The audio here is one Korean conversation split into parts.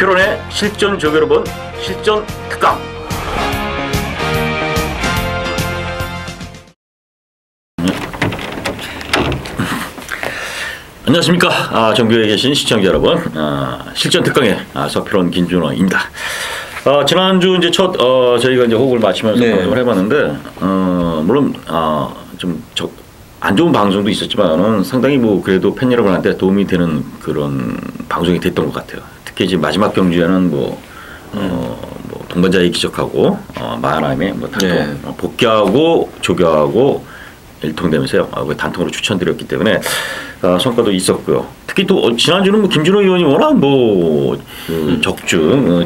서필원의 실전 조교로본 실전 특강. 안녕하십니까. 전교에 계신 시청자 여러분, 실전 특강의 서필원 김준호입니다. 지난주 이제 첫 저희가 이제 호흡을 맞추면서 방송을 해봤는데, 물론 좀 안 좋은 방송도 있었지만은 상당히 뭐 그래도 팬 여러분한테 도움이 되는 그런 방송이 됐던 것 같아요. 특히 이제 마지막 경주에는 뭐 동반자에 기적하고 마하나임의 뭐 단통 복귀하고 조교하고 일통되면서요. 그 단통으로 추천드렸기 때문에 성과도 있었고요. 특히 또 지난주는 뭐 김준호 의원이 워낙 뭐 적중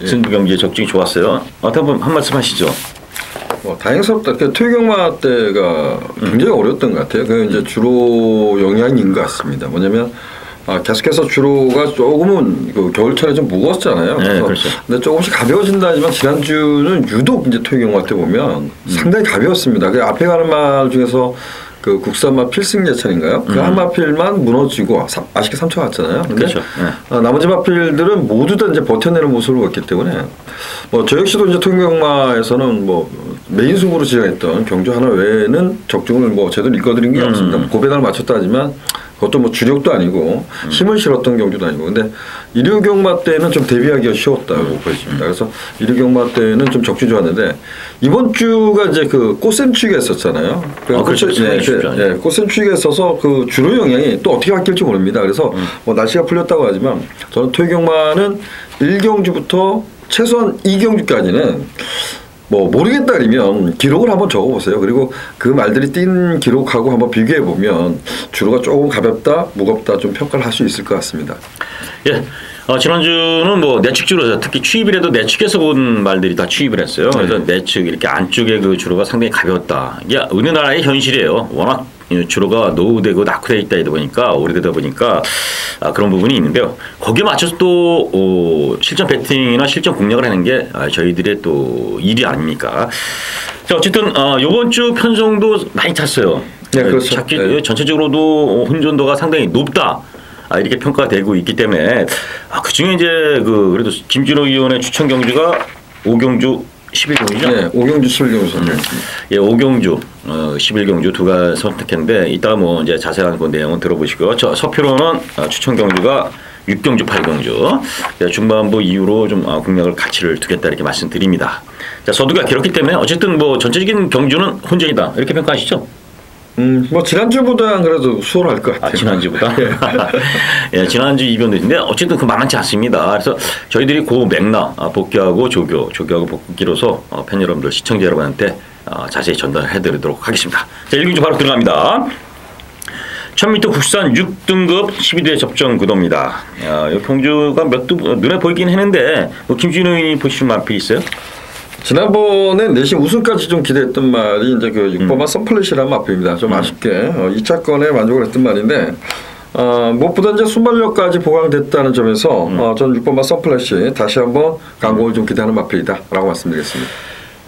승부 경기의 적중이 좋았어요. 한번 한 말씀 하시죠. 다행스럽다. 토요경마 때가 굉장히 어려웠던 것 같아요. 그 이제 주로 영향인 것 같습니다. 뭐냐면 계속해서 주로가 조금은 그 겨울철에 좀 무거웠잖아요. 네, 그렇죠. 근데 조금씩 가벼워진다 하지만 지난주는 유독 이제 토요경마 때 보면 상당히 가벼웠습니다. 그 앞에 가는 말 중에서 그 국산마 필승 제천인가요? 그 한 마필만 무너지고 아쉽게 3차 갔잖아요. 근데 그렇죠. 나머지 마필들은 모두 다 이제 버텨내는 모습을 보였기 때문에 저 역시도 이제 토요경마에서는 메인 승부로 지정했던 경주 하나 외에는 적중을 제대로 읽어드린 게 없습니다. 고배당을 맞췄다 하지만 그것도 주력도 아니고 힘을 실었던 경주도 아니고 근데 일요경마 때는 좀 대비하기가 쉬웠다고 보여집니다. 그래서 일요경마 때는 좀 적중이 좋았는데 이번 주가 이제 그 꽃샘추위가 있었잖아요. 그렇죠. 꽃샘추위가 있어서 그 주로 영향이 또 어떻게 바뀔지 모릅니다. 그래서 날씨가 풀렸다고 하지만 저는 토요경마는 1경주부터 최소한 2경주까지는 모르겠다 그러면 기록을 한번 적어보세요. 그리고 그 말들이 뛴 기록하고 한번 비교해보면 주로가 조금 가볍다, 무겁다 좀 평가를 할 수 있을 것 같습니다. 예. 지난주는 내측주로 특히 추입이라도 내측에서 본 말들이 다 추입을 했어요. 그래서 내측 이렇게 안쪽에 그 주로가 상당히 가볍다. 이게 우리나라의 현실이에요. 워낙 주로가 노후되고 낙후되어 있다 보니까 오래되다 보니까 그런 부분이 있는데요. 거기에 맞춰서 또 실전 배팅이나 실전 공략을 하는 게 저희들의 또 일이 아닙니까? 자, 어쨌든 이번 주 편성도 많이 탔어요. 네, 그렇죠. 전체적으로도 혼전도가 상당히 높다. 이렇게 평가되고 있기 때문에 그 중에 이제 그래도 김준호 의원의 추천 경주가 5경주 11경주죠? 네, 5경주 11경주. 예, 5경주 11경주 두 가지 선택했는데 이따가 이제 자세한 그 내용은 들어보시고요. 서필원은 추천 경주가 6경주 8경주 중반부 이후로 좀 공략을 가치를 두겠다 이렇게 말씀드립니다. 자, 서두가 길었기 때문에 어쨌든 전체적인 경주는 혼전이다 이렇게 평가하시죠? 지난주보다 그래도 수월할 것 같아요. 지난주보다? 예, 지난주 이변도인데 어쨌든 만만치 않습니다. 그래서 저희들이 그 맥락 복귀하고 조교하고 복귀로서 팬 여러분들, 시청자 여러분한테 자세히 전달해드리도록 하겠습니다. 자, 1경주 바로 들어갑니다. 1000m 국산 6등급 12대 접전 구도입니다. 이 경주가 눈에 보이긴 했는데 김준호 의원이 보시는 마필 있어요? 지난번에 내신 우승까지 좀 기대했던 말이 이제 그 6번마 선플래시라는 마필입니다. 좀 아쉽게 2차권에 만족을 했던 말인데 무엇보다 이제 순발력까지 보강됐다는 점에서 전 6번마 선플래시 다시 한번 강공을 좀 기대하는 마필이다라고 말씀드리겠습니다.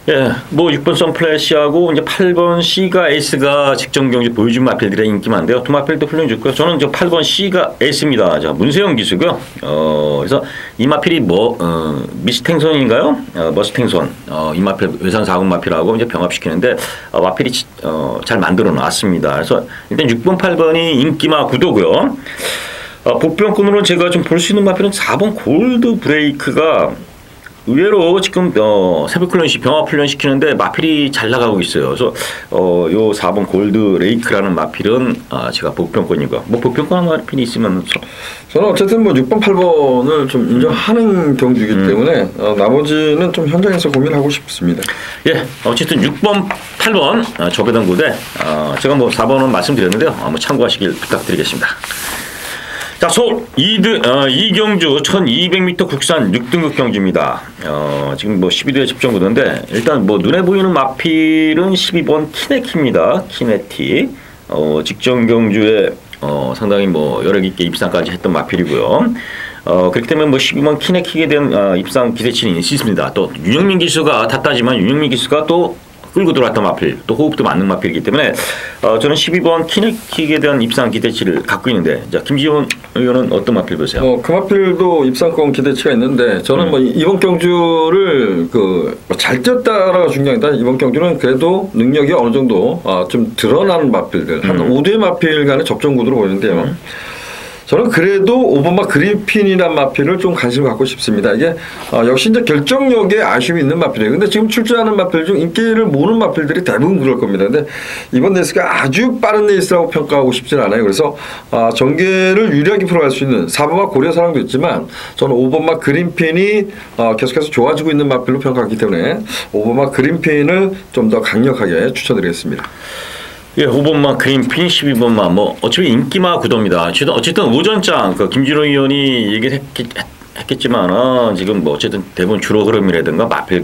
예, 6번 선플래시하고 이제 8번 C가 S가 직전 경기 보여준 마필들의 인기 많은데요. 두 마필도 훌륭히 좋고요. 저는 8번 C가 S입니다. 자, 문세영 기수고요. 그래서 이 마필이 미스탱선인가요? 머스탱선. 이 마필 외산 4군 마필하고 이제 병합시키는데 마필이 잘 만들어 놨습니다. 그래서 일단 6번, 8번이 인기마 구도고요. 복병권으로 제가 좀 볼 수 있는 마필은 4번 골드 브레이크가 의외로 지금 새벽 훈련시 병합 훈련 시키는데 마필이 잘 나가고 있어요. 그래서 요 4번 골드 레이크라는 마필은 제가 복병권이고 복병권 마필이 있으면 저는 어쨌든 6번 8번을 좀 인정하는 경주이기 때문에 나머지는 좀 현장에서 고민하고 싶습니다. 예, 어쨌든 6번 8번 저배당 구대 제가 4번은 말씀드렸는데요. 참고하시길 부탁드리겠습니다. 자, 서울 2경주 1200m 국산 6등급 경주입니다. 지금 12대 접전 구도인데 일단 눈에 보이는 마필은 12번 키네키입니다. 키네티. 직전 경주에 상당히 여력 있게 입상까지 했던 마필이고요. 그렇기 때문에 12번 키네키에 대한 입상 기대치는 있습니다. 또 윤영민 기수가 탔다지만 윤영민 기수가 또 끌고 들어왔던 마필, 또 호흡도 맞는 마필이기 때문에 저는 12번 키네틱에 대한 입상 기대치를 갖고 있는데, 자 김지원 의원은 어떤 마필 보세요? 그 마필도 입상권 기대치가 있는데 저는 뭐 이번 경주를 잘 뛰었다라가 중요한 게 아니라 이번 경주는 그래도 능력이 어느 정도 좀 드러나는 마필들 한 5대 마필 간의 접전 구도로 보이는데요. 저는 그래도 5번마 그리핀이란 마필을 좀 관심을 갖고 싶습니다. 이게 역시 이제 결정력에 아쉬움이 있는 마필이에요. 근데 지금 출전하는 마필 중 인기를 모으는 마필들이 대부분 그럴 겁니다. 근데 이번 레이스가 아주 빠른 레이스라고 평가하고 싶진 않아요. 그래서 전개를 유리하게 풀어갈 수 있는 4번마 고려 사랑도 있지만 저는 5번마 그린핀이 계속해서 좋아지고 있는 마필로 평가하기 때문에 5번마 그린핀을 좀 더 강력하게 추천드리겠습니다. 예, 5번마 그린핀, 12번마 뭐 어차피 인기마 구도입니다. 어쨌든 오전장 김준호 의원이 얘기를 했겠지만 지금 뭐 어쨌든 대부분 주로 흐름이라든가 마필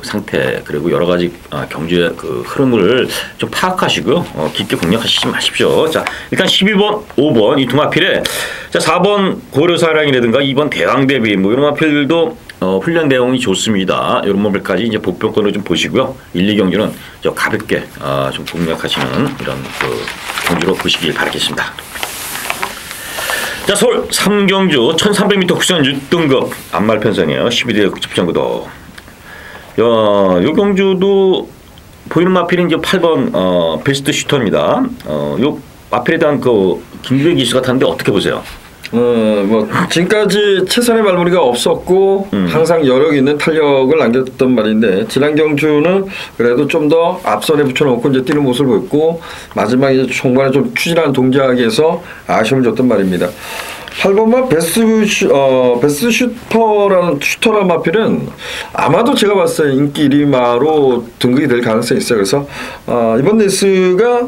상태 그리고 여러 가지 경주의 흐름을 좀 파악하시고요. 깊게 공략하시지 마십시오. 자, 일단 12번, 5번 이 두 마필에 자 4번 고려사랑이라든가 2번 대왕대비 뭐 이런 마필들도 훈련 내용이 좋습니다. 이런 부분까지 이제 보편권으로 좀 보시고요. 1, 2경주는 좀 가볍게 좀 공략하시는 이런 경주로 보시길 바라겠습니다. 자, 서울 3경주 1300m 국산 6등급 안말 편성이에요. 12대 접전구도. 요 경주도 보이는 마필은 이제 8번 베스트 슈터입니다. 요 마필에 대한 김규백 기수가 탔는데 어떻게 보세요? 뭐 지금까지 최선의 말무리가 없었고 항상 여력 있는 탄력을 남겼던 말인데 지난 경주는 그래도 좀 더 앞선에 붙여놓고 이제 뛰는 모습을 보였고 마지막에 총반에 좀 추진하는 동작에서 아쉬움을 줬던 말입니다. 8번마 베스트 슈터라는 마필은 아마도 제가 봤을 때 인기 1위마로 등극이 될 가능성이 있어요. 그래서 이번 레이스가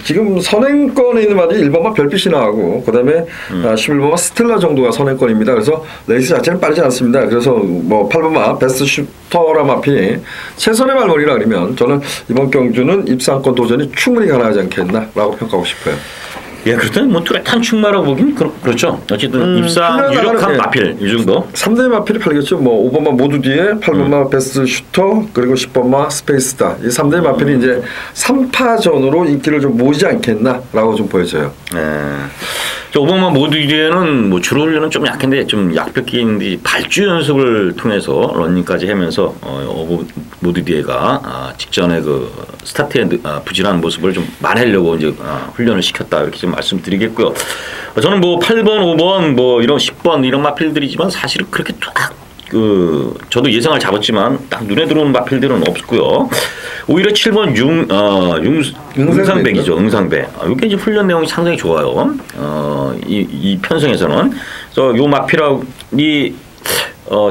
지금 선행권에 있는 말이 1번마 별빛이 나가고 그다음에 11번마 스텔라 정도가 선행권입니다. 그래서 레이스 자체는 빠르지 않습니다. 그래서 뭐 8번마 베스트 슈터라 마필이 최선의 말머리라 그러면 저는 이번 경주는 입상권 도전이 충분히 가능하지 않겠나라고 평가하고 싶어요. 예, 그렇다면 뭐 뚜렷한 충마라고 보긴 그렇죠. 어쨌든 입상 유력한 마필 이 정도. 3대 마필이 팔겠죠. 뭐 5번마 모두 뒤에 8번마 베스트 슈터 그리고 10번마 스페이스다. 이 3대 마필이 이제 3파전으로 인기를 좀 모으지 않겠나라고 좀 보여져요. 네. 5번마 모두 뒤에는 뭐 주로 훈련은 좀 약한데 좀 약벽기인데 발주 연습을 통해서 러닝까지 하면서 모두 뒤에가 직전에 스타트에 부진한 모습을 좀 만회하려고 이제 훈련을 시켰다 이렇게 좀 말씀드리겠고요. 저는 뭐 8번, 5번, 뭐 이런 10번 이런 마필들이지만 사실은 그렇게 딱 저도 예상을 잡았지만 딱 눈에 들어오는 마필들은 없고요. 오히려 7번 응상백이죠. 응상백. 이게 이제 훈련 내용이 상당히 좋아요. 이 편성에서는 그래서 요 마필이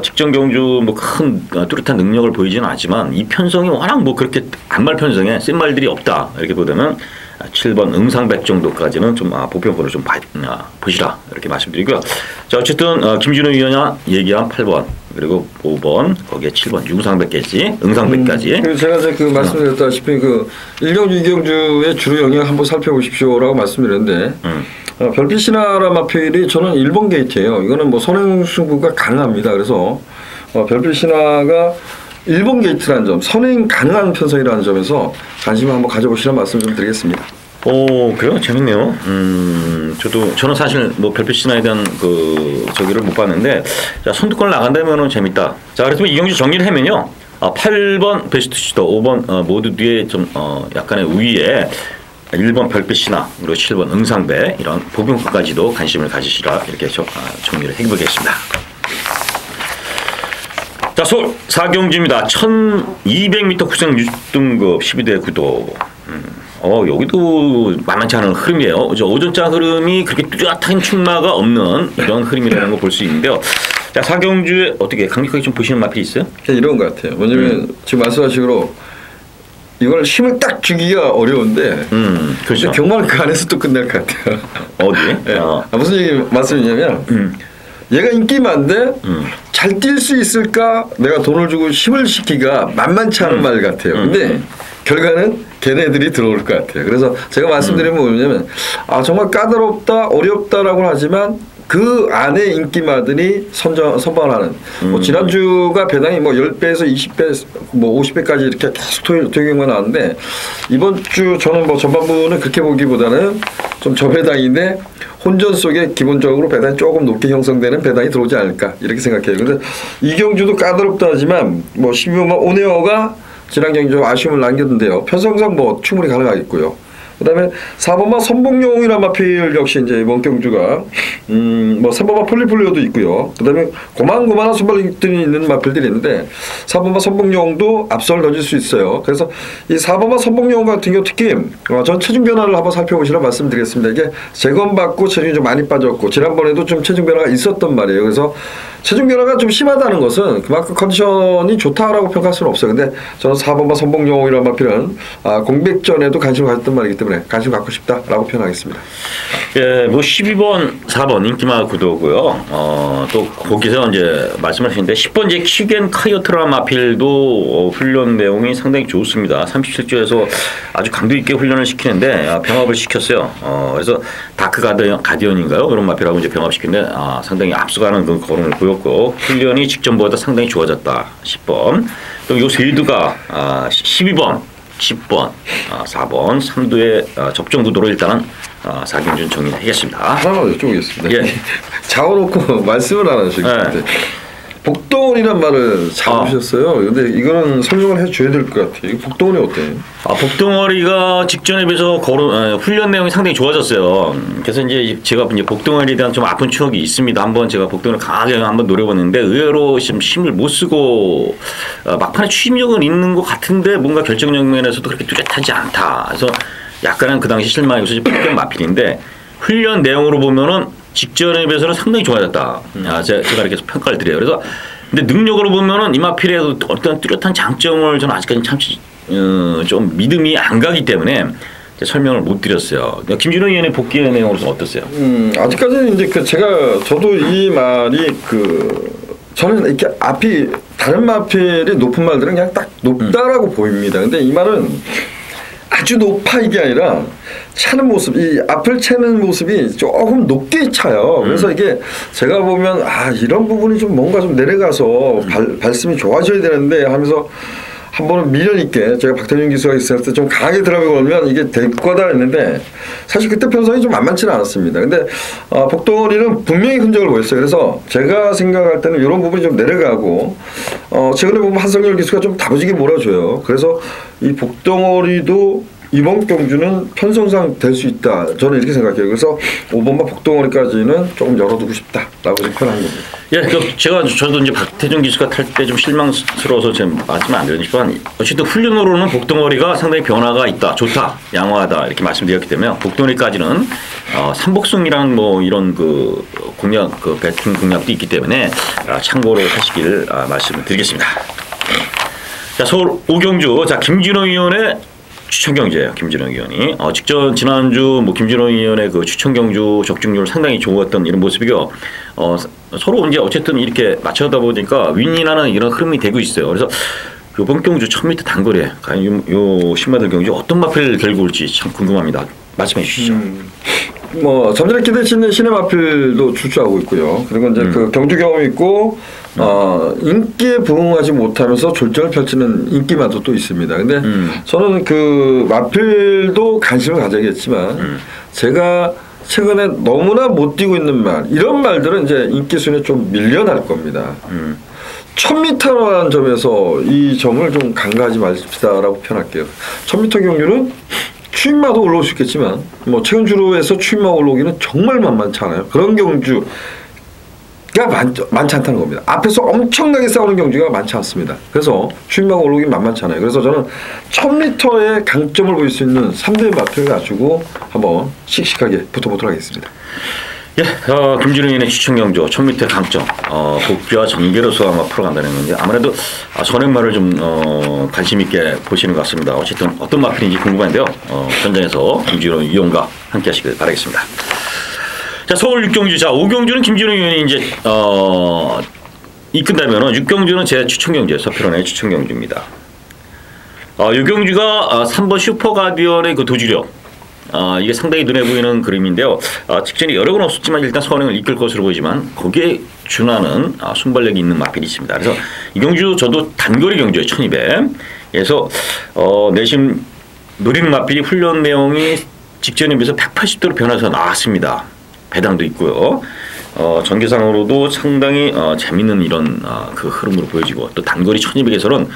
직전 경주 뭐 큰 뚜렷한 능력을 보이지는 않지만 이 편성이 워낙 뭐 그렇게 안말 편성에 쓴 말들이 없다 이렇게 보다면 7번 응상백 정도까지는 좀 보편권을 좀 보시라 이렇게 말씀드리고요. 자, 어쨌든 김준호 위원이 얘기한 8번 그리고 5번 거기에 7번 응상백까지. 그리고 제가 이제 말씀드렸다시피 1경주, 2경주의 주로 영역 한번 살펴보십시오라고 말씀드렸는데 별빛이나라 마필이 저는 1번 게이트예요. 이거는 뭐 선행 승부가 강합니다. 그래서 별빛이나가 1번 게이트라는 점, 선행 가능한 편성이라는 점에서 관심을 한번 가져보시라는 말씀 좀 드리겠습니다. 그래요? 재밌네요. 저는 사실 뭐 별빛이나에 대한 저기를 못 봤는데, 자, 선두권을 나간다면은 재밌다. 자, 그래서 이 경주 정리를 하면요. 8번 베스트 슈터, 5번 모두 뒤에 좀 약간의 우위에 1번 별빛이나 그리고 7번 응상배 이런 보병급까지도 관심을 가지시라 이렇게 정리를 해보겠습니다. 자, 서울 4경주입니다. 1200m 구상 6등급 12대 구도. 여기도 만만치 않은 흐름이에요. 오전장 흐름이 그렇게 뚜렷한 충마가 없는 이런 흐름이라는 걸 볼 수 있는데요. 자, 4경주에 어떻게 강력하게 좀 보시는 마필이 있어요? 이런 것 같아요. 뭐냐면 지금 말씀하신 식으로 이걸 힘을 딱 주기가 어려운데 그렇죠. 경마는 그 안에서 또 끝날 것 같아요. 어디? 네. 무슨 말씀이냐면 얘가 인기 많은데 잘 뛸 수 있을까? 내가 돈을 주고 힘을 시키기가 만만치 않은 말 같아요. 근데 결과는 걔네들이 들어올 것 같아요. 그래서 제가 말씀드리면 뭐냐면 정말 까다롭다, 어렵다라고 하지만 그 안에 인기마들이 선발하는 뭐 지난주가 배당이 뭐 10배에서 20배 뭐 50배까지 이렇게 계속 토요일만 나왔는데 이번 주 저는 뭐 전반부는 그렇게 보기보다는 좀 저배당인데 혼전 속에 기본적으로 배당이 조금 높게 형성되는 배당이 들어오지 않을까 이렇게 생각해요. 근데 이경주도 까다롭다 하지만 뭐 12번만 오네어가 지난 경기 좀 아쉬움을 남겼는데요. 편성상 뭐 충분히 가능하겠고요. 그다음에 4번마 선봉용이란 마필 역시 이제 이번 경주가 뭐 3번마 폴리폴리오도 있고요. 그다음에 고만고만한 선발들이 있는 마필들이 있는데 4번마 선봉용도 앞선을 던질 수 있어요. 그래서 이 4번마 선봉용 같은 경우 특히 전 체중 변화를 한번 살펴보시라 말씀드리겠습니다. 이게 재검받고 체중이 좀 많이 빠졌고 지난번에도 좀 체중 변화가 있었단 말이에요. 그래서 체중 변화가 좀 심하다는 것은 그만큼 컨디션이 좋다라고 평가할 수는 없어요. 근데 저는 4번마 선봉용이란 마필은 공백전에도 관심을 가졌던 말이기 때문에 관심 갖고 싶다라고 표현하겠습니다. 예, 뭐 12번, 4번 인기마 구도고요. 또 거기서 이제 말씀하셨는데 10번째 키겐 카이어트라 마필도 훈련 내용이 상당히 좋습니다. 37주에서 아주 강도 있게 훈련을 시키는데 병합을 시켰어요. 그래서 다크 가디언인가요? 그런 마필하고 이제 병합시키는데 상당히 앞서가는 그 걸음을 보였고 훈련이 직전보다 상당히 좋아졌다. 10번. 또 요 세두가 12번. 10번, 4번, 3두의 접종 구도로 일단은 4경주는 정리하겠습니다. 하나만 여쭤보겠습니다. 예. 잡아놓고 말씀을 안 하시는데 예. 복동원이란 말을 잡으셨어요. 근데 이거는 설명을 해줘야 될 것 같아요. 복동원이 어때요? 복덩어리가 직전에 비해서 훈련 내용이 상당히 좋아졌어요. 그래서 이제 제가 이제 복덩어리에 대한 좀 아픈 추억이 있습니다. 한번 제가 복덩어리를 강하게 한번 노려봤는데 의외로 좀 힘을 못 쓰고 막판에 추진력은 있는 것 같은데 뭔가 결정력 면에서도 그렇게 뚜렷하지 않다. 그래서 약간은 그 당시 실망이어서 폭격 마필인데 훈련 내용으로 보면은 직전에 비해서는 상당히 좋아졌다. 제가 이렇게 평가를 드려요. 그래서 근데 능력으로 보면은 이마필의 어떤 뚜렷한 장점을 저는 아직까지 참 좀 믿음이 안 가기 때문에 설명을 못 드렸어요. 김준호 의원의 복귀 내용으로서 어떠세요? 아직까지는 이제 저도 이 말이 저는 이렇게 앞이 다른 마필이 높은 말들은 그냥 딱 높다라고 보입니다. 근데 이 말은 아주 높아 이게 아니라 차는 모습, 이 앞을 채는 모습이 조금 높게 차요. 그래서 이게 제가 보면 이런 부분이 좀 뭔가 좀 내려가서 발심이 좋아져야 되는데 하면서 한 번은 미련 있게 제가 박태준 기수가 있을 때 좀 강하게 드랍을 걸면 이게 될 거다 했는데 사실 그때 편성이 좀 만만치는 않았습니다. 근데 복덩어리는 분명히 흔적을 보였어요. 그래서 제가 생각할 때는 이런 부분이 좀 내려가고 최근에 보면 한성열 기수가 좀 다부지게 몰아줘요. 그래서 이 복덩어리도 이번 경주는 편성상 될 수 있다. 저는 이렇게 생각해요. 그래서 5번마 복덩어리까지는 조금 열어두고 싶다라고 표현한 겁니다. 예, 저도 이제 박태준 기수가 탈 때 좀 실망스러워서 지금 말씀 안 드리지만 어쨌든 훈련으로는 복덩어리가 상당히 변화가 있다, 좋다, 양호하다 이렇게 말씀드렸기 때문에 복덩어리까지는 삼복승이라는 뭐 이런 그 공략, 배팅 공략도 있기 때문에 참고로 하시길 말씀을 드리겠습니다. 자, 서울 오경주, 김진호 의원의 추천 경주예요. 김진호 의원이 지난주 김진호 의원의 그 추천 경주 적중률 상당히 좋았던 이런 모습이고 서로 이제 어쨌든 이렇게 맞춰다 보니까 윈윈하는 이런 흐름이 되고 있어요. 그래서 이번 경주 1000m 단거리에 과연 요 신마들 경주 어떤 마필을 들고 올지 참 궁금합니다. 말씀해 주시죠. 점잖게 기대치는 신의 마필도 출주하고 있고요. 그리고 이제 그 경주 경험이 있고 인기에 부응하지 못하면서 졸전을 펼치는 인기마도 또 있습니다. 근데 저는 그 마필도 관심을 가져야겠지만 제가 최근에 너무나 못 뛰고 있는 말 이런 말들은 이제 인기 순위에 좀 밀려날 겁니다. 1000m라는 점에서 이 점을 좀 간과하지 마십시다라고 표현할게요. 1000m 경주는 추임마도 올라올 수 있겠지만 최근 주로에서 추임마 올라오기는 정말 만만치 않아요. 그런 경주가 많지 않다는 겁니다. 앞에서 엄청나게 싸우는 경주가 많지 않습니다. 그래서 추임마가 올라오기 만만치 않아요. 그래서 저는 1000m의 강점을 보일 수 있는 3대 마표를 가지고 한번 씩씩하게 붙어보도록 하겠습니다. 예, 김진호 의원의 추천 경주 1000m 강점 복귀와 전개로서 아마 풀어간다는 건데 아무래도 선행마를 좀 관심 있게 보시는 것 같습니다. 어쨌든 어떤 마필인지 궁금한데요. 현장에서 김진호 의원과 함께하시길 바라겠습니다. 자, 서울 6경주, 5경주는 김진호 의원이 이제 이끈다면은 6경주는 제 추천 경주예요. 서평원의 추천 경주입니다. 6경주가 3번 슈퍼가디언의 그 도주력. 이게 상당히 눈에 보이는 그림인데요. 직전에 여러 건 없었지만 일단 선행을 이끌 것으로 보이지만 거기에 준하는 순발력이 있는 마필이 있습니다. 그래서 이 경주 저도 단거리 경주에 1200. 그래서 내심 노리는 마필이 훈련 내용이 직전에 비해서 180도로 변해서 나왔습니다. 배당도 있고요. 전개상으로도 상당히 재밌는 이런 그 흐름으로 보여지고 또 단거리 1200에서는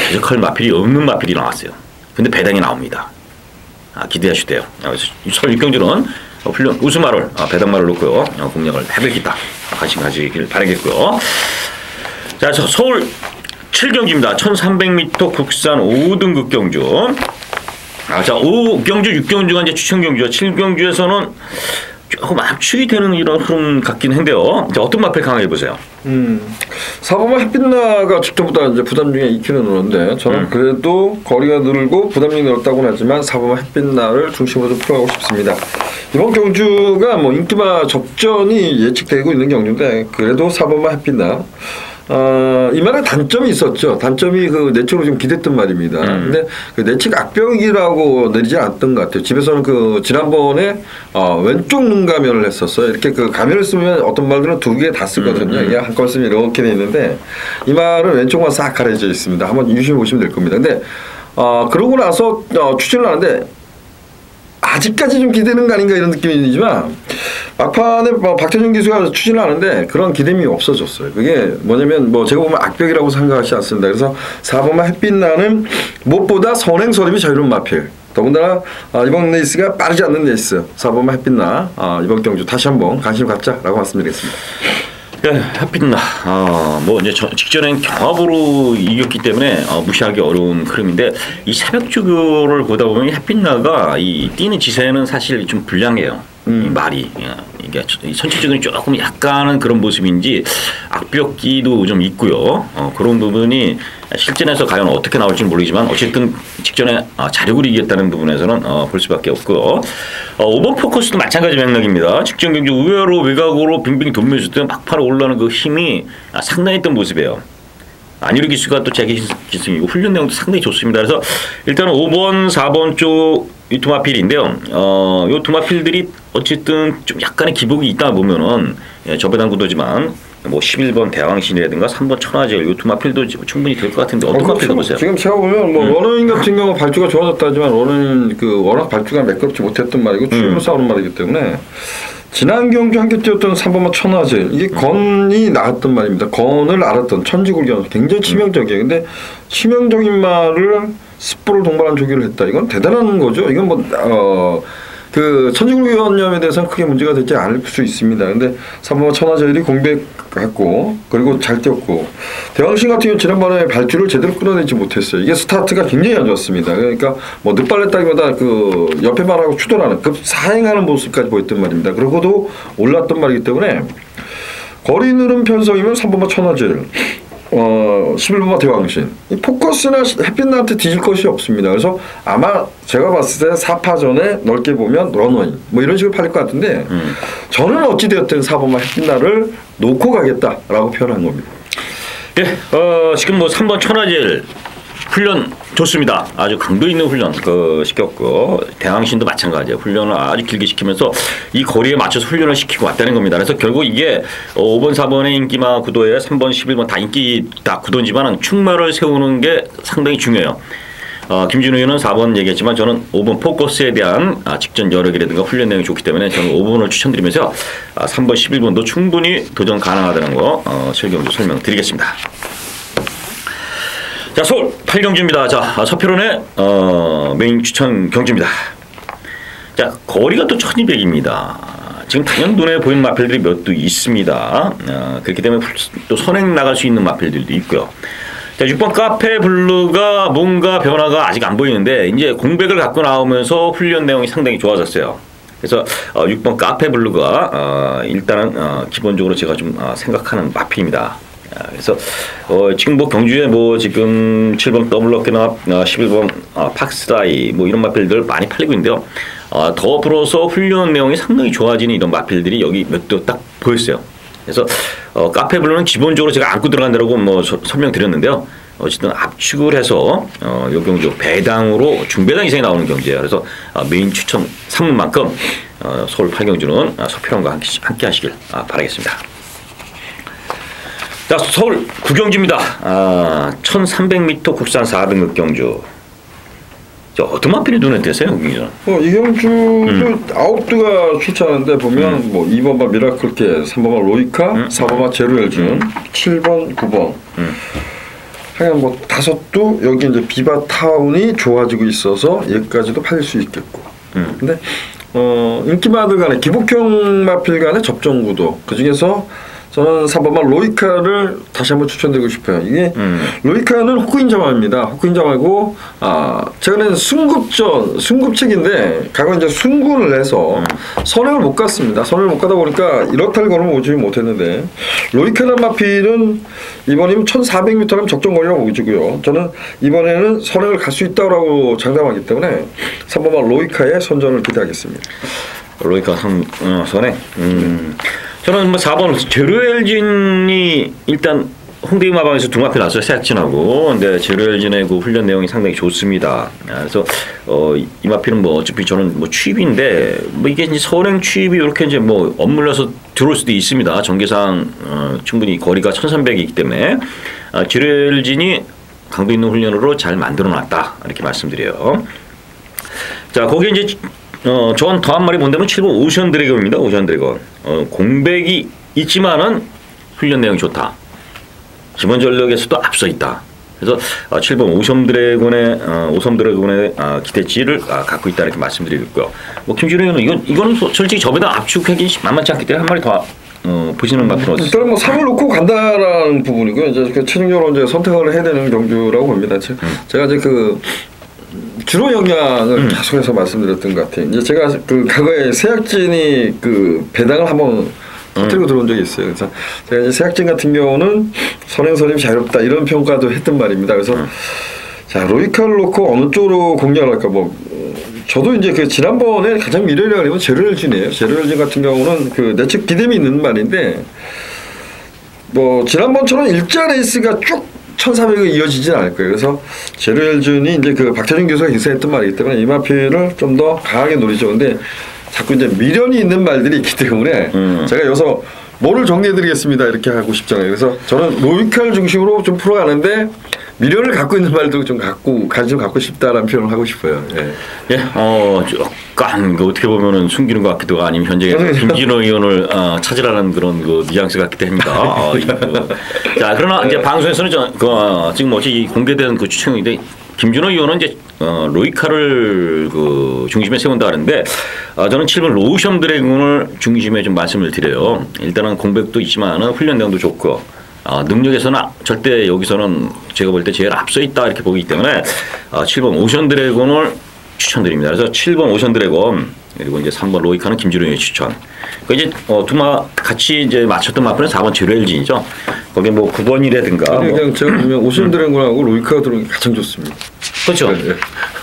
대적할 마필이 없는 마필이 나왔어요. 근데 배당이 나옵니다. 기대하셔도 돼요. 서울 육경주는 훈련 우수마를 배당마를 놓고요. 공략을 해보겠다. 관심 가지길 바라겠고요. 자, 서울 7경주입니다. 1300m 국산 5등급 경주. 자, 5경주, 6경주가 이제 추천 경주죠. 7경주에서는 조금 압축이 되는 이런 흐름 같긴 한데요. 자, 어떤 마필 강하게 보세요? 4번마 햇빛나가 직전보다 이제 부담 중에 2kg 늘었는데 저는 그래도 거리가 늘고 부담이 늘었다고는 하지만 4번마 햇빛나를 중심으로 풀어가고 싶습니다. 이번 경주가 뭐 인기마 접전이 예측되고 있는 경주인데 그래도 4번마 햇빛나 이 말에 단점이 있었죠. 단점이 그 내측으로 좀 기댔던 말입니다. 근데 그 내측 악병이라고 내리지 않았던 것 같아요. 집에서는 그 지난번에 왼쪽 눈 가면을 했었어요. 이렇게 그 가면을 쓰면 어떤 말들은 두 개 다 쓰거든요. 이게 한꺼번에 쓰면 이렇게 돼 있는데 이 말은 왼쪽만 싹 가려져 있습니다. 한번 유심히 보시면 될 겁니다. 근데 그러고 나서 추천을 하는데 아직까지 좀 기대는 거 아닌가 이런 느낌이 들지만 막판에 박태준 기수가 추진을 하는데 그런 기대감이 없어졌어요. 그게 뭐냐면 뭐 제가 보면 악벽이라고 생각하지 않습니다. 그래서 4번마 햇빛나는 무엇보다 선행서림이 자유로운 마필. 더군다나 이번 레이스가 빠르지 않는 레이스 4번마 햇빛나 이번 경주 다시 한번 관심 갖자라고 말씀드리겠습니다. 네, 햇빛나. 뭐 이제 직전엔 경합으로 이겼기 때문에 무시하기 어려운 흐름인데 이 새벽 주교를 보다 보면 햇빛나가 이 뛰는 지세는 사실 좀 불량해요. 이 말이 이게 선체적으로 조금 약간은 그런 모습인지 악벽기도 좀 있고요. 그런 부분이 실전에서 과연 어떻게 나올지는 모르지만 어쨌든 직전에 자력으로 이겼다는 부분에서는 볼 수밖에 없고요. 5번 포커스도 마찬가지 맥락입니다. 직전 경주 의외로 외곽으로 빙빙 돌면서 막판에 올라오는 그 힘이 상당했던 모습이에요. 안유리 기수가 또 자기 기승이고 훈련 내용도 상당히 좋습니다. 그래서 일단은 5번, 4번 쪽 이 두 마필인데요. 이 두 마필들이 어쨌든 좀 약간의 기복이 있다 보면은 저배당 구도지만 뭐 11번 대왕신이라든가 3번 천하제일 이 두 마필도 충분히 될 것 같은데 어떤 마필 보세요? 지금 제가 보면 뭐 러너인 같은 경우 발주가 좋아졌다지만 러너인 그 워낙 발주가 매끄럽지 못했던 말이고 출구 싸우는 말이기 때문에 지난 경주 함께 뛰었던 3번마 천하제일 이게 건이 나갔던 말입니다. 건을 알았던 천지굴견 굉장히 치명적이에요. 근데 치명적인 말을 10%를 동반한 조기를 했다. 이건 대단한 거죠. 이건 그 천지굴견염에 대해서는 크게 문제가 되지 않을 수 있습니다. 근데 3번마 천하제일이 공백했고 그리고 잘 뛰었고 대왕신 같은 경우는 지난번에 발주를 제대로 끌어내지 못했어요. 이게 스타트가 굉장히 안 좋았습니다. 그러니까 뭐 늦발렸다기보다 그 옆에 말하고 추돌하는 급 사행하는 모습까지 보였단 말입니다. 그러고도 올랐던 말이기 때문에 거리 느름 편성이면 3번마 천하제일 11번마 대왕신 이 포커스나 햇빛나한테 뒤질 것이 없습니다. 그래서 아마 제가 봤을 때 4파전에 넓게 보면 런웨이 뭐 이런 식으로 팔릴 것 같은데 저는 어찌되었든 4번마 햇빛나를 놓고 가겠다라고 표현한 겁니다. 예, 지금 뭐 3번 천하제일 훈련 좋습니다. 아주 강도 있는 훈련 시켰고 대왕신도 마찬가지예요. 훈련을 아주 길게 시키면서 이 거리에 맞춰서 훈련을 시키고 왔다는 겁니다. 그래서 결국 이게 5번, 4번의 인기마 구도에 3번, 11번 다 인기 다 구도지만 충마를 세우는 게 상당히 중요해요. 김진우 의원은 4번 얘기했지만 저는 5번 포커스에 대한 직전 여력이라든가 훈련 내용이 좋기 때문에 저는 5번을 추천드리면서 3번, 11번도 충분히 도전 가능하다는 거 실경도 설명드리겠습니다. 자, 서울 8경주입니다. 자, 서표론의 메인 추천 경주입니다. 자, 거리가 또 1200입니다. 지금 당연 눈에 보이는 마필들이 몇 도 있습니다. 그렇기 때문에 또 선행 나갈 수 있는 마필들도 있고요. 자, 6번 카페 블루가 뭔가 변화가 아직 안 보이는데 이제 공백을 갖고 나오면서 훈련 내용이 상당히 좋아졌어요. 그래서 6번 카페 블루가 일단은 기본적으로 제가 좀 생각하는 마필입니다. 그래서 지금 뭐 경주에 뭐 지금 7번 더블럭키나 11번 팍스라이 뭐 이런 마필들 많이 팔리고 있는데요. 더불어서 훈련 내용이 상당히 좋아지는 이런 마필들이 여기 몇 도 딱 보였어요. 그래서 카페 블루는 기본적으로 제가 안고 들어간다고 뭐 설명드렸는데요. 어쨌든 압축을 해서 요 경주 배당으로 중배당 이상이 나오는 경주예요. 그래서 메인 추천 3문만큼 서울 8경주는 서평원과 함께 하시길 바라겠습니다. 자, 서울 9경주입니다. 1300m 국산 400m 경주. 어떤 마필이 눈에 띄세요, 경주는? 이 경주도 9두가 출전하는데 보면 뭐 2번마 미라클게, 3번마 로이카, 4번마 제로엘준, 7번, 9번. 하여간 뭐 5두 여기 이제 비바타운이 좋아지고 있어서 여기까지도 팔릴 수 있겠고. 근데 인기마들 간의 기복형 마필 간의 접종 구도, 그 중에서 저는 3번마 로이카를 다시 한번 추천드리고 싶어요. 이게 로이카는 호크인 자마입니다. 호크인 자마고 최근에는 순급책인데 과거 이제 순군을 해서 선행을 못 갔습니다. 선행을 못 가다 보니까 이렇다를 걸으면 오지 못했는데 로이카란 마필은 이번이면 1400m라면 적정 거리라고 보여지고요. 저는 이번에는 선행을 갈 수 있다고 장담하기 때문에 3번마 로이카의 선전을 기대하겠습니다. 로이카 선행. 저는 뭐 4번 제로엘진이 일단 홍대 마방에서 두 마필 나왔어요. 새학진하고. 근데 제로엘진의 그 훈련 내용이 상당히 좋습니다. 그래서 이 마필은 뭐 어차피 저는 뭐 취입인데 뭐 이게 이제 선행 취입이 이렇게 이제 뭐 엇물려서 들어올 수도 있습니다. 전개상 충분히 거리가 1300이기 때문에 제로엘진이 강도 있는 훈련으로 잘 만들어놨다 이렇게 말씀드려요. 자, 거기에 이제 전 더 한 마리 본다면 7번 오션 드래곤입니다. 오션 드래곤. 공백이 있지만은 훈련 내용이 좋다. 지번 전력에서도 앞서 있다. 그래서 7번 오섬 드래곤의 기대치를 갖고 있다 이렇게 말씀드리고요. 뭐 김준호 의원은 이거는 솔직히 저보다 압축하기 만만치 않기 때문에 한 마리 더 보시는 것 같아요. 일단은 뭐 3을 놓고 간다라는 부분이고요. 이제 그 최종적으로 이제 선택을 해야 되는 경주라고 봅니다. 제가 이제 그 주로 영향을 계속해서 말씀드렸던 것 같아요. 이제 제가 그 과거에 새학진이 그 배당을 한번 터뜨리고 들어온 적이 있어요. 그래서 제가 이제 새학진 같은 경우는 선행선임이 자유롭다 이런 평가도 했던 말입니다. 그래서 자, 로이카를 놓고 어느 쪽으로 공략을 할까 뭐 저도 이제 그 지난번에 가장 미래라고 하면 제로엘진이에요. 제로엘진 같은 경우는 그 내측 기대미 있는 말인데 뭐 지난번처럼 일자 레이스가 쭉 1400이 이어지진 않을 거예요. 그래서 제로엘준이 이제 그 박태준 교수가 기사했던 말이기 때문에 이 마필을 좀 더 강하게 노리죠. 근데 자꾸 이제 미련이 있는 말들이 있기 때문에 제가 여기서 뭐를 정리해드리겠습니다 이렇게 하고 싶잖아요. 그래서 저는 로이카를 중심으로 좀 풀어가는데 미련을 갖고 있는 말도 좀 갖고 싶다라는 표현을 하고 싶어요. 예. 약간 어떻게 보면은 숨기는 것 같기도 하고 아니면 현재 김진호 의원을 찾으라는 그런 그 뉘앙스 같기도 합니다. 자, 그러나 이제 방송에서는 지금 어제 공개된 그 추천인데 김준호 의원은 이제 로이카를 그 중심에 세운다 하는데 저는 7번 로우섬 드래곤을 중심에 좀 말씀을 드려요. 일단은 공백도 있지만 훈련 내용도 좋고 능력에서는 절대 여기서는 제가 볼 때 제일 앞서 있다 이렇게 보기 때문에 7번 오션 드래곤을 추천드립니다. 그래서 7번 오션 드래곤 그리고 이제 3번 로이카는 김준호 의원의 추천. 그 이제 두마 같이 이제 맞췄던 마표는 4번 제로엘진이죠. 거기 뭐 9번이라든가. 그냥 제가 보면 오션 드래곤하고 로이카가 들어오는 게 가장 좋습니다. 그렇죠. 네.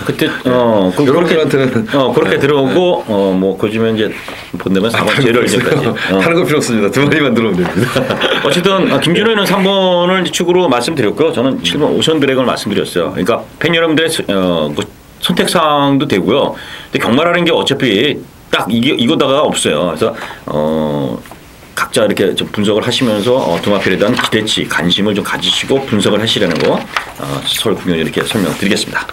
그때 여러분들한테는 그렇게 들어오고 뭐 그중에 이제 본다면 4번 제로엘진까지. 하는 거 필요 없습니다. 두 마리만 들어오면 됩니다. 어쨌든 김준호는 3번을 축으로 말씀드렸고요. 저는 7번 오션 드래곤을 말씀드렸어요. 그러니까 팬 여러분들의 선택사항도 되고요. 근데 경마라는 게 어차피 딱 이거다가 없어요. 그래서 각자 이렇게 좀 분석을 하시면서 두마필에 대한 기대치, 관심을 좀 가지시고 분석을 하시라는 거 서울 구경에 이렇게 설명드리겠습니다.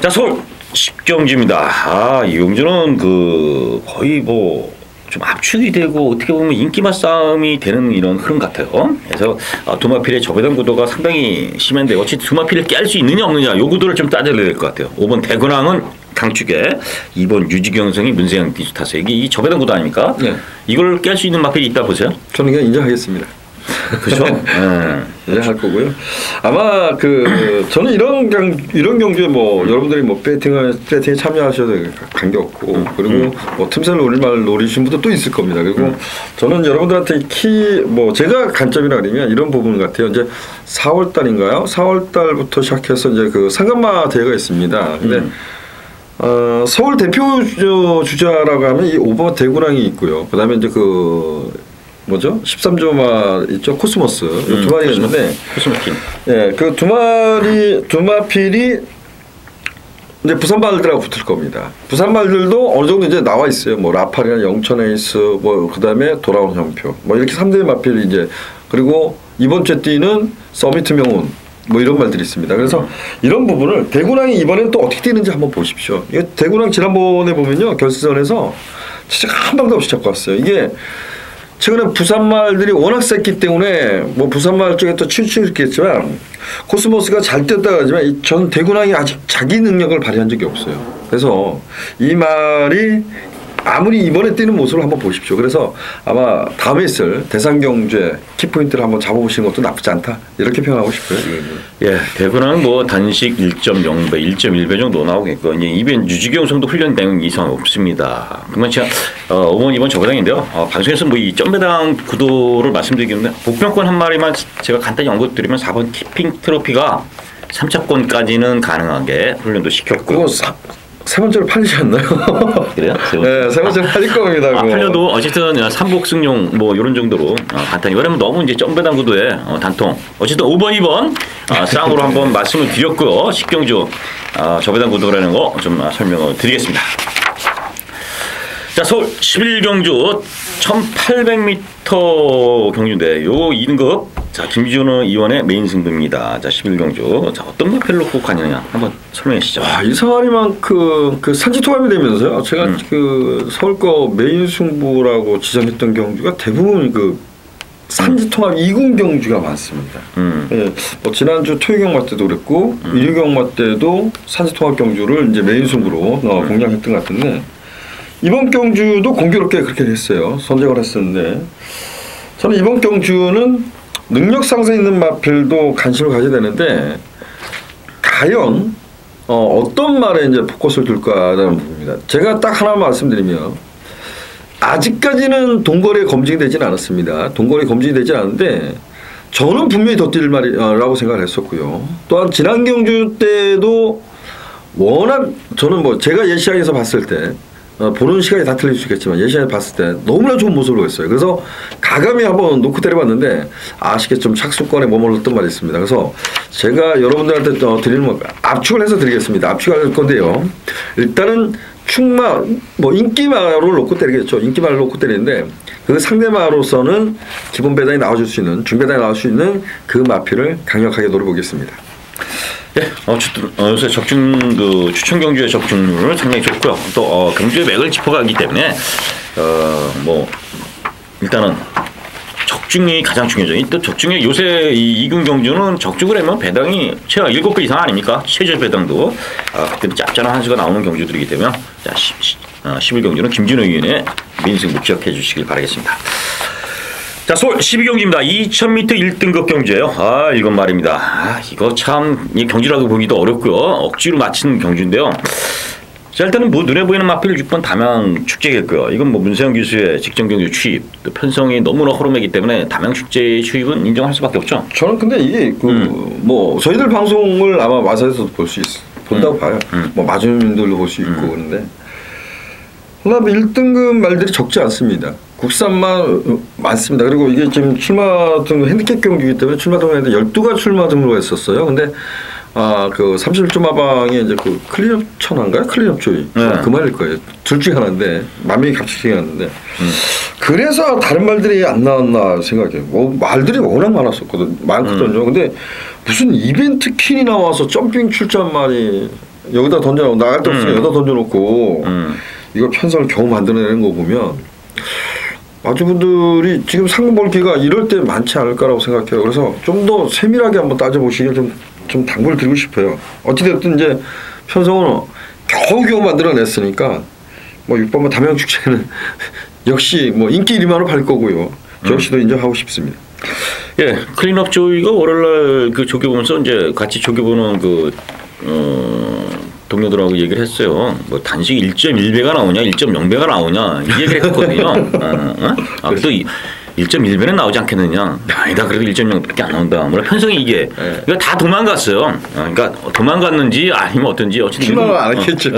자, 서울 10경주입니다. 이 경주는 그 거의 뭐 좀 압축이 되고 어떻게 보면 인기맛 싸움이 되는 이런 흐름 같아요. 그래서 두마필의 저배당 구도가 상당히 심한데 어쨌든 두마필을 깰 수 있느냐 없느냐 요 구도를 좀 따져야 될 것 같아요. 5번 대근왕은 강축에 2번 유지경성이 문세영 디지타스 이게 저배당 구도 아닙니까? 네. 이걸 깰 수 있는 마필이 있다 보세요? 저는 그냥 인정하겠습니다. 그렇죠. 할 거고요. 아마 저는 이런 경주에 뭐 여러분들이 뭐 배팅에 참여하셔도 관계없고 그리고 뭐 틈새를 노리신 분도 또 있을 겁니다. 그리고 저는 여러분들한테 제가 관점이라 그러면 이런 부분 같아요. 이제 4월 달인가요? 4월 달부터 시작해서 이제 그 상간마 대회가 있습니다. 근데 서울 대표 주자라고 하면 이 5번 대구랑이 있고요. 그다음에 이제 뭐죠? 13조마 있죠? 코스모스. 두 마리가 있는데 코스모스. 예, 그 두 마필이 이제 부산 말들하고 붙을 겁니다. 부산 말들도 어느 정도 이제 나와 있어요. 뭐 라팔이나 영천 에이스, 뭐 그다음에 돌아온 현표, 뭐 이렇게 3대 마필이 이제 그리고 이번 주에 뛰는 서미트 명운 뭐 이런 말들이 있습니다. 그래서 이런 부분을 대구랑이 이번엔 또 어떻게 뛰는지 한번 보십시오. 이게 대구랑 지난번에 보면요 결승전에서 진짜 한 방도 없이 잡고 왔어요. 이게 최근에 부산 말들이 워낙 셌기 때문에 뭐 부산 말 쪽에 또 치우치겠지만 코스모스가 잘 뛰었다 하지만 전 대구랑이 아직 자기 능력을 발휘한 적이 없어요. 그래서 이 말이 아무리 이번에 뛰는 모습을 한번 보십시오. 그래서 아마 다음에 있을 대상경주의 키포인트를 한번 잡아보시는 것도 나쁘지 않다. 이렇게 표현하고 싶어요. 예, 대구는 뭐 단식 1.0배, 1.1배 정도 나오겠고 이제 이번 유지경 선도 훈련 대응 이상 없습니다. 그러면 제가 이번 저배당인데요. 방송에서 뭐 이 점배당 구도를 말씀드리겠는데 복병권 한 마리만 제가 간단히 언급드리면 4번 키핑 트로피가 3차권까지는 가능하게 훈련도 시켰고. 그거 세 번째로 팔리지 않나요? 그래요? 네, 세 번째로 팔릴 겁니다. 팔려도 어쨌든 삼복 승용 뭐 이런 정도로 간단히. 왜냐면 너무 이제 점배당 구도에 단통. 어쨌든 5번, 2번 쌍으로 한번 말씀을 드렸고요. 식경주 저배당 구도라는 거 좀 설명을 드리겠습니다. 자, 서울 11경주 1800m 경주인데 요 2등급 자 김준호 의원의 메인 승부입니다. 자 11경주 자 어떤 마필을 놓고 가느냐 한번 설명해 주시죠. 이상하리만큼 그 산지통합이 되면서요. 제가 그 서울 거 메인 승부라고 지정했던 경주가 대부분 그 산지통합 2군 경주가 많습니다. 예, 뭐 지난주 토요경마 때도 그랬고 일요경마 때도 산지통합 경주를 이제 메인 승부로 공략했던 것 같은데. 이번 경주도 공교롭게 그렇게 됐어요. 선정을 했었는데 저는 이번 경주는 능력 상승 있는 마필도 관심을 가져야 되는데 과연 어떤 말에 이제 포커스를 둘까라는 부분입니다. 제가 딱 하나 말씀드리면 아직까지는 동거래 검증이 되지는 않았습니다. 동거래 검증이 되지 않았는데 저는 분명히 더 뛸 말이라고 생각을 했었고요. 또한 지난 경주 때도 워낙 저는 뭐 제가 예시장에서 봤을 때 보는 시간이 다 틀릴 수 있겠지만 예시에 봤을 때 너무나 좋은 모습을 보였어요. 그래서 가감히 한번 놓고 때려봤는데 아쉽게 좀 착수권에 머물렀던 말이 있습니다. 그래서 제가 여러분들한테 드리는 거 압축을 해서 드리겠습니다. 압축할 건데요. 일단은 충마 뭐 인기마를 놓고 때리겠죠. 인기마를 놓고 때리는데 그 상대마로서는 기본 배당이 나와줄 수 있는 중배당이 나올 수 있는 그 마필을 강력하게 노려보겠습니다. 예, 어쨌든 요새 적중 그 추천 경주의 적중률을 상당히 좋고요. 또 경주의 맥을 짚어가기 때문에 뭐 일단은 적중이 가장 중요하죠. 또 적중이 요새 이 2군 경주는 적중을 하면 배당이 최하 7배 이상 아닙니까? 최저 배당도 그때는 짭짤한 한 수가 나오는 경주들이기 때문에 자 11경주는 김진호 의원의 민승부 기억해 주시길 바라겠습니다. 자, 서울 12경주입니다. 2000m 1등급 경주예요. 이건 말입니다. 이거 참 경주라고 보기도 어렵고요. 억지로 맞히는 경주인데요. 자, 일단은 뭐 눈에 보이는 마필 6번 담양 축제겠고요. 이건 뭐 문세영 교수의 직전 경주 추입, 또 편성이 너무나 허름하기 때문에 담양 축제 추입은 인정할 수밖에 없죠. 저는 근데 이게 뭐 저희들 방송을 아마 마사에서도 볼 수 본다고 봐요. 뭐 마주민들도 볼 수 있고 그런데 그다음에 1등급 말들이 적지 않습니다. 국산만 많습니다. 그리고 이게 지금 출마 등 핸디캡 경기이기 때문에 출마 등록에 12가 출마 등록을 했었어요. 근데 그 31조 마방에 이제 그 클린업 천한가요? 클린업 조이. 그 말일 거예요. 둘 중에 하나인데 만명이 같이 생겼는데 그래서 다른 말들이 안 나왔나 생각해요. 뭐 말들이 워낙 많거든요. 근데 무슨 이벤트 퀸이 나와서 점핑 출전 말이 여기다 던져놓고 나갈 데 없으니까 여기다 던져놓고 이거 편성을 겨우 만들어내는 거 보면 마주분들이 지금 상금 벌기가 이럴 때 많지 않을까라고 생각해요. 그래서 좀 더 세밀하게 한번 따져보시길 좀 당부를 드리고 싶어요. 어찌됐든 이제 편성은 겨우겨우 만들어냈으니까 뭐 6번만 담양축제는 역시 뭐 인기 1위만으로 팔 거고요. 저 역시도 인정하고 싶습니다. 예, 클린업 조이가 월요일날 그 조교보면서 이제 같이 조교보는 동료들하고 얘기를 했어요. 뭐 단식 1.1배가 나오냐, 1.0배가 나오냐 이 얘기를 했거든요. 그래도 1.1배는 나오지 않겠느냐. 아니다, 그래도 1.0밖에 안 나온다. 물론 편성이 이게 이거 다 도망갔어요. 그러니까 도망갔는지 아니면 어떤지 어쨌든 출마를 안 했겠죠.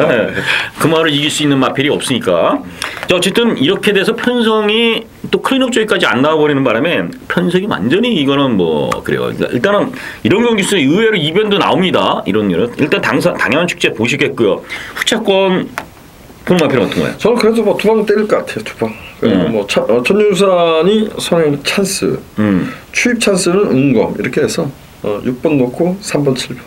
그 말을 이길 수 있는 마필이 없으니까. 자, 어쨌든 이렇게 돼서 편성이 또 클린업 쪽까지 안 나와버리는 바람에 편성이 완전히 이거는 뭐 그래요. 일단은 이런 경기 있어요. 의외로 이변도 나옵니다. 이런 일은 일단 당연한 축제 보시겠고요. 후차권 푸마필은 어떤 거예요? 저는 그래도 뭐 두 방 때릴 것 같아요. 두 방. 뭐 천윤산이 선행 찬스, 추입 찬스는 은검 이렇게 해서 6번 놓고 3번 7번.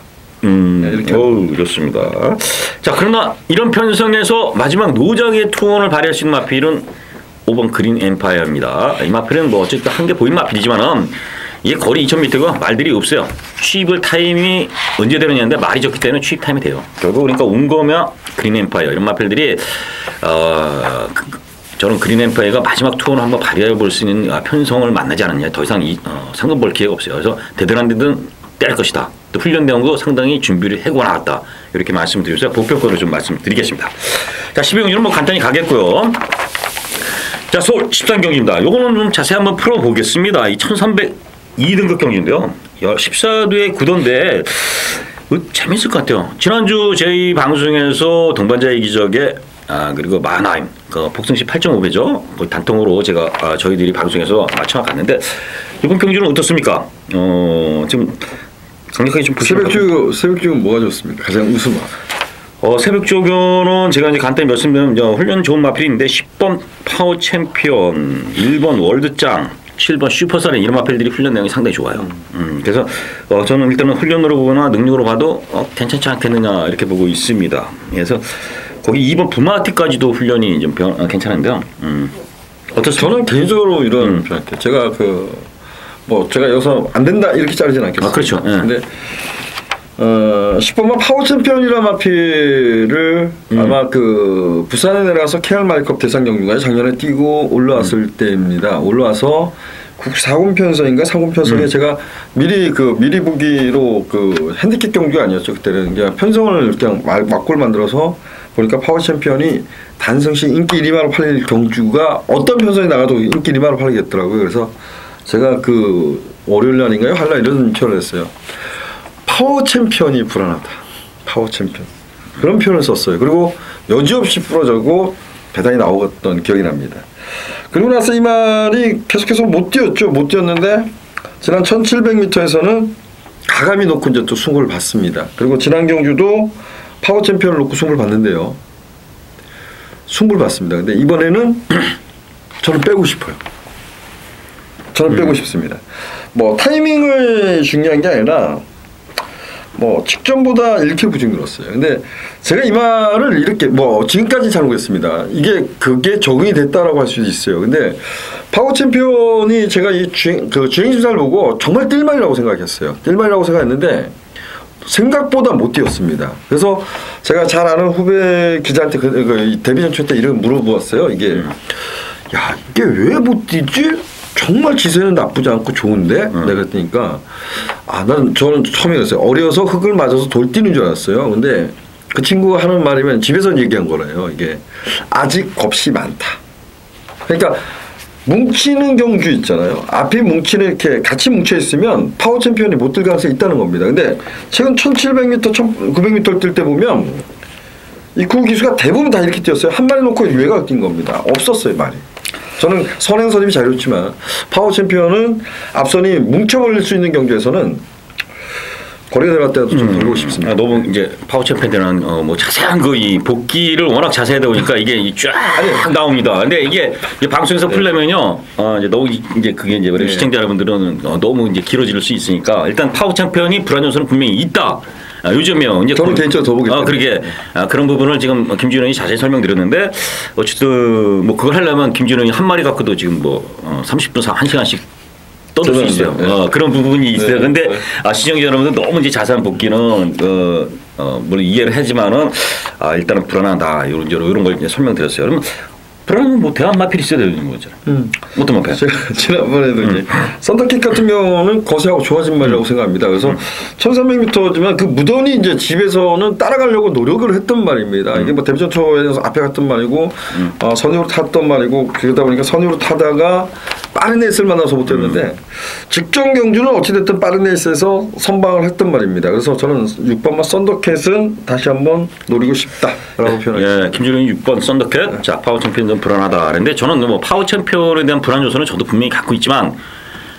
이렇게. 좋습니다. 자, 그러나 이런 편성에서 마지막 노장의 투혼을 발휘할 수 있는 마필은 5번 그린 엠파이어입니다. 이 마필은 뭐 어쨌든 한 개 보인 마필이지만은 이게 거리 2,000m가 말들이 없어요. 취입을 타임이 언제 되느냐인데 말이 적기 때문에 취입 타임이 돼요. 결국 그러니까 운검이나 그린 엠파이어 이런 마필들이 저는 그린 엠파이어가 마지막 투혼을 한번 발휘해 볼 수 있는 편성을 만나지 않았냐. 더 이상 상금 벌 기회가 없어요. 그래서 되든 안 되든 때릴 것이다. 또 훈련대원 거 상당히 준비를 해고 나왔다. 이렇게 말씀드리면서 목표권을 좀 말씀드리겠습니다. 자, 12경기는 뭐 간단히 가겠고요. 자, 서울 13경기입니다. 요거는 좀 자세히 한번 풀어보겠습니다. 이 1302등급 경기인데요. 14도의 구도인데 재밌을 것 같아요. 지난주 저희 방송에서 동반자의 기적에 그리고 마하나임 복승시 8.5배죠. 거의 단통으로 제가 저희들이 방송에서 맞춰갔는데 이번 경기는 어떻습니까? 지금 강력하게 좀 새벽주는 뭐가 좋습니까? 가장 우승 새벽 조교는 제가 이제 간단히 말씀드리면 훈련 좋은 마필인데 10번 파워 챔피언, 1번 월드짱, 7번 슈퍼사렌 이런 마필들이 훈련 내용이 상당히 좋아요. 그래서 저는 일단은 훈련으로 보거나 능력으로 봐도 괜찮지 않겠느냐 이렇게 보고 있습니다. 그래서 거기 2번 부마티까지도 훈련이 좀 괜찮은데요. 어떻습니까? 저는 개인적으로 이런 편한테 제가 제가 여기서 안 된다 이렇게 자르진 않겠어요. 그렇죠. 근데 10번만 파워 챔피언이라 마필을 아마 부산에 내려가서 KR 마리컵 대상 경주가 작년에 뛰고 올라왔을 때입니다. 올라와서 4군 편성인가 3군 편성에 제가 미리 보기로 핸디캡 경주가 아니었죠. 그때는 그냥 편성을 그냥 막골 만들어서 보니까 파워 챔피언이 단성시 인기 1위마로 팔릴 경주가 어떤 편성이 나가도 인기 1위마로 팔리겠더라고요. 그래서 제가 월요일 날인가요? 할라 이런 표현을 했어요. 파워 챔피언이 불안하다. 파워 챔피언. 그런 표현을 썼어요. 그리고 여지없이 부러져고 배당이 나오던 기억이 납니다. 그리고 나서 이 말이 계속해서 못 뛰었죠. 못 뛰었는데 지난 1700m에서는 가감이 놓고 이제 또 승부를 봤습니다. 그리고 지난 경주도 파워 챔피언을 놓고 승부를 봤는데요. 승부를 봤습니다. 근데 이번에는 저는 빼고 싶어요. 저는 빼고 싶습니다. 뭐 타이밍을 중요한 게 아니라 직전보다 1kg 부중 늘었어요. 근데 제가 이 말을 이렇게 지금까지 잘 모르겠습니다. 그게 적응이 됐다라고 할 수도 있어요. 근데 파워 챔피언이 제가 이 주행 심사를 보고 정말 뛸만이라고 생각했어요. 뛸만이라고 생각했는데 생각보다 못 뛰었습니다. 그래서 제가 잘 아는 후배 기자한테 데뷔 전초 때 이런 물어보았어요. 이게 왜 못 뛰지? 정말 지세는 나쁘지 않고 좋은데 내가 그랬더니까 저는 처음에 그랬어요. 어려서 흙을 맞아서 돌 뛰는 줄 알았어요. 근데 그 친구가 하는 말이면 집에서 얘기한 거래요. 이게 아직 겁이 많다. 그러니까 뭉치는 경주 있잖아요. 앞이 이렇게 같이 뭉쳐 있으면 파워 챔피언이 못 뛸 가능성이 있다는 겁니다. 근데 최근 1700m, 1900m를 뛸 때 보면 이 기수가 대부분 다 이렇게 뛰었어요. 한 마리 놓고 외곽 뛴 겁니다. 없었어요, 말이. 저는 선행선임이 자유롭지만 파워 챔피언은 앞선이 뭉쳐버릴 수 있는 경주에서는 거리가 내려갈 때도 좀 돌리고 싶습니다. 너무 이제 파워 챔피언들은 자세한 이 복귀를 워낙 자세하다 보니까 이게 쫙 나옵니다. 근데 이게 방송에서 풀려면요, 너무 그게 이제 시청자 여러분들은 너무 이제 길어질 수 있으니까 일단 파워 챔피언이 불안 요소는 분명히 있다. 요즘에요. 이제 저는 개인적으로 더 보겠다. 그러게 그런 부분을 지금 김준호 의원이 자세히 설명드렸는데 어쨌든 그걸 하려면 김준호 의원이 한 마리 갖고도 지금 30분 1시간씩 떠들 수 있어요. 그런 부분이 있어요. 근데 시청자 여러분들 너무 이제 자세한 복귀는 물론 이해를 하지만은 일단은 불안하다 이런 걸 이제 설명드렸어요. 그러면 불안은 대한 마필이 있어야 되는 거잖아요. 어떤 마필? 제가 지난번에도 이제 썬더킥 같은 경우는 거세하고 좋아진 말이라고 생각합니다. 그래서 1300m지만 무던히 이제 집에서는 따라가려고 노력을 했던 말입니다. 이게 데뷔전 초에서 앞에 갔던 말이고 선유로 탔던 말이고 그러다 보니까 선유로 타다가 빠른 에이스를 만나서 못했는데 직전 경주는 어찌됐든 빠른 에이스에서 선방을 했단 말입니다. 그래서 저는 6번마 썬더캣은 다시 한번 노리고 싶다라고 표현하겠습니다. 예, 김준호는 6번 썬더캣. 자, 파워 챔피언은 불안하다. 그런데 저는 뭐 파워 챔피언에 대한 불안 요소는 저도 분명히 갖고 있지만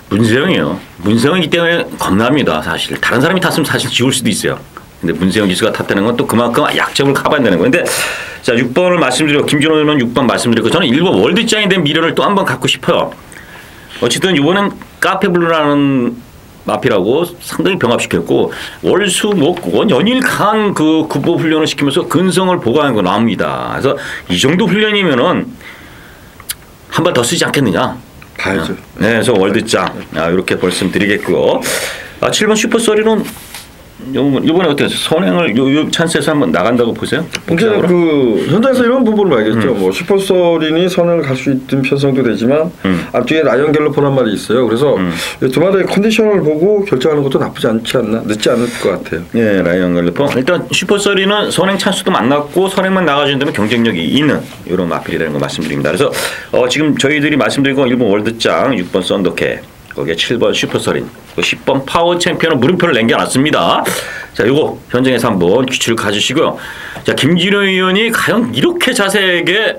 문세영이에요. 문세영이기 때문에 겁납니다. 사실 다른 사람이 탔으면 사실 지울 수도 있어요. 근데 문세영 기수가 탔다는 건 또 그만큼 약점을 커버한다는 거예요. 근데 자 6번을 말씀드리고 김준호는 6번 말씀드리고 저는 일본 월드장에 대한 미련을 또 한 번 갖고 싶어요. 어쨌든 이번엔 카페블루라는 마피라고 상당히 병합시켰고 월수목 연일 강한 그 급보 훈련을 시키면서 근성을 보강한 거 나옵니다. 그래서 이 정도 훈련이면은 한 번 더 쓰지 않겠느냐. 봐야죠. 네, 그래서 월드장 이렇게 말씀드리겠고요. 7번 슈퍼서리는 이번에 어때요? 선행을 요 찬스에서 한번 나간다고 보세요? 이제는 그 현장에서 이런 부분을 알겠죠. 뭐 슈퍼서린이 선을 갈 수 있는 편성도 되지만 앞뒤에 라이언 갤러퍼란 말이 있어요. 그래서 두 마리의 컨디션을 보고 결정하는 것도 나쁘지 않지 않나, 늦지 않을 것 같아요. 네, 라이언 갤러퍼. 일단 슈퍼서리는 선행 찬스도 만났고 선행만 나가준다면 경쟁력이 있는 이런 마필이라는 거 말씀드립니다. 그래서 지금 저희들이 말씀드린 건 일본 월드장 6번 썬더캣. 거기에 7번 슈퍼서린, 10번 파워 챔피언은 물음표를 남겨놨습니다. 자, 요거 현장에서 한번 규칙을 가주시고요. 자, 김진호 의원이 과연 이렇게 자세하게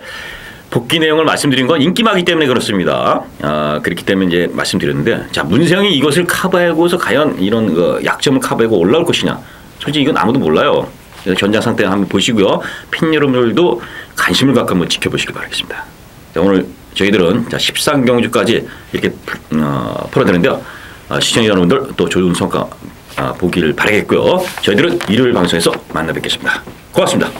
복귀 내용을 말씀드린 건 인기마기 때문에 그렇습니다. 그렇기 때문에 이제 말씀드렸는데, 자, 문세영이 이것을 커버하고서 과연 이런 그 약점을 커버하고 올라올 것이냐. 솔직히 이건 아무도 몰라요. 현장 상태 한번 보시고요. 팬 여러분들도 관심을 갖고 한번 지켜보시길 바라겠습니다. 자, 오늘 저희들은 13경주까지 이렇게 풀어드는데요. 시청자 여러분들 또 좋은 성과 보기를 바라겠고요. 저희들은 일요일 방송에서 만나 뵙겠습니다. 고맙습니다.